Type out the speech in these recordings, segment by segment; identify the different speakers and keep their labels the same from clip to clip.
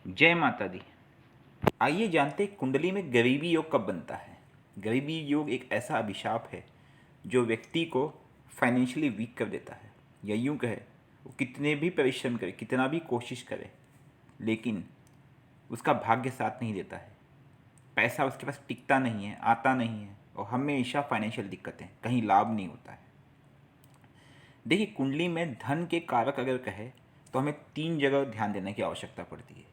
Speaker 1: जय माता दी। आइए जानते हैं कुंडली में गरीबी योग कब बनता है। गरीबी योग एक ऐसा अभिशाप है जो व्यक्ति को फाइनेंशियली वीक कर देता है, या यूँ कहे वो कितने भी परिश्रम करे, कितना भी कोशिश करे, लेकिन उसका भाग्य साथ नहीं देता है। पैसा उसके पास टिकता नहीं है, आता नहीं है, और हमेशा फाइनेंशियल दिक्कतें, कहीं लाभ नहीं होता है। देखिए, कुंडली में धन के कारक अगर कहे तो हमें 3 जगह ध्यान देने की आवश्यकता पड़ती है।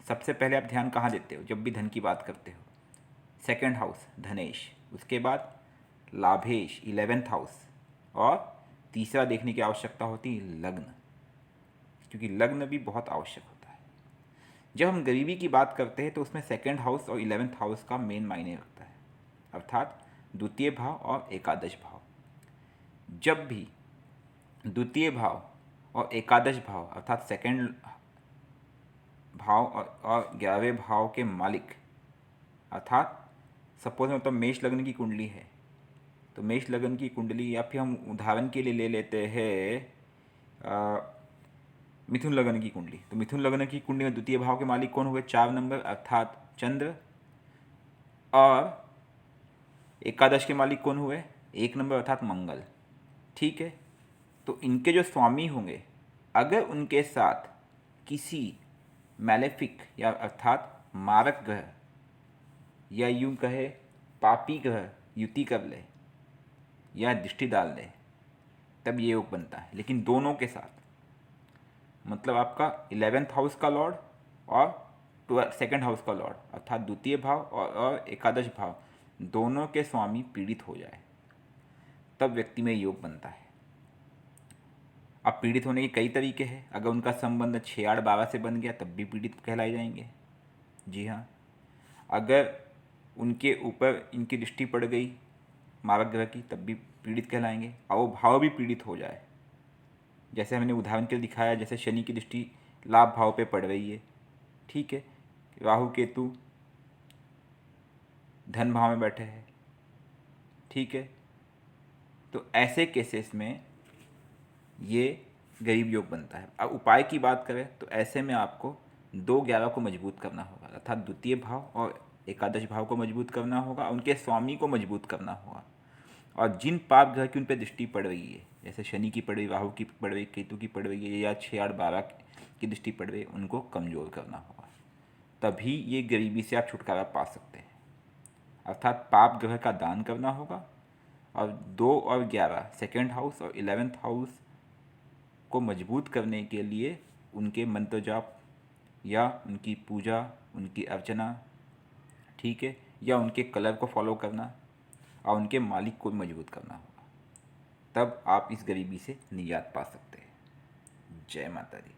Speaker 1: सबसे पहले आप ध्यान कहाँ देते हो जब भी धन की बात करते हो? सेकंड हाउस धनेश, उसके बाद लाभेश 11th हाउस, और तीसरा देखने की आवश्यकता होती है लग्न, क्योंकि लग्न भी बहुत आवश्यक होता है। जब हम गरीबी की बात करते हैं तो उसमें सेकंड हाउस और 11th हाउस का मेन मायने रखता है, अर्थात द्वितीय भाव और एकादश भाव। जब भी द्वितीय भाव और एकादश भाव अर्थात सेकंड भाव और 11वें भाव के मालिक, अर्थात सपोज मतलब मेष लग्न की कुंडली है तो मेष लग्न की कुंडली, या फिर हम उदाहरण के लिए ले लेते हैं मिथुन लग्न की कुंडली, तो मिथुन लग्न की कुंडली में द्वितीय भाव के मालिक कौन हुए? 4 नंबर अर्थात चंद्र, और एकादश के मालिक कौन हुए? 1 नंबर अर्थात मंगल। ठीक है, तो इनके जो स्वामी होंगे, अगर उनके साथ किसी मैलेफिक या अर्थात मारक ग्रह या यूं कहे पापी ग्रह युति कर ले या दृष्टि डाल दे, तब ये योग बनता है। लेकिन दोनों के साथ, मतलब आपका 11th हाउस का लॉर्ड और सेकंड हाउस का लॉर्ड अर्थात द्वितीय भाव और एकादश भाव, दोनों के स्वामी पीड़ित हो जाए, तब व्यक्ति में योग बनता है। अब पीड़ित होने के कई तरीके हैं। अगर उनका संबंध 6, 8, 12 से बन गया तब भी पीड़ित कहलाए जाएंगे। जी हाँ, अगर उनके ऊपर इनकी दृष्टि पड़ गई मारक ग्रह की तब भी पीड़ित कहलाएंगे, और वो भाव भी पीड़ित हो जाए, जैसे हमने उदाहरण के लिए दिखाया, जैसे शनि की दृष्टि लाभ भाव पे पड़ रही है, ठीक है, राहु केतु धन भाव में बैठे हैं, ठीक है, तो ऐसे केसेस में ये गरीब योग बनता है। अब उपाय की बात करें तो ऐसे में आपको 2-11 को मजबूत करना होगा, अर्थात द्वितीय भाव और एकादश भाव को मजबूत करना होगा, उनके स्वामी को मजबूत करना होगा, और जिन पाप ग्रह की उन पर दृष्टि पड़ रही है, जैसे शनि की पड़ रही, राहु की पड़ रही, केतु की पड़ रही है, या 6, 8, 12 की दृष्टि पड़ रही है, उनको कमज़ोर करना होगा। तभी ये गरीबी से आप छुटकारा पा सकते हैं, अर्थात पाप ग्रह का दान करना होगा, और 2 और 11 सेकेंड हाउस और 11th हाउस को मजबूत करने के लिए उनके मंत्र जाप या उनकी पूजा, उनकी अर्चना, ठीक है, या उनके कलर को फॉलो करना, और उनके मालिक को भी मजबूत करना होगा। तब आप इस गरीबी से निजात पा सकते हैं। जय माता दी।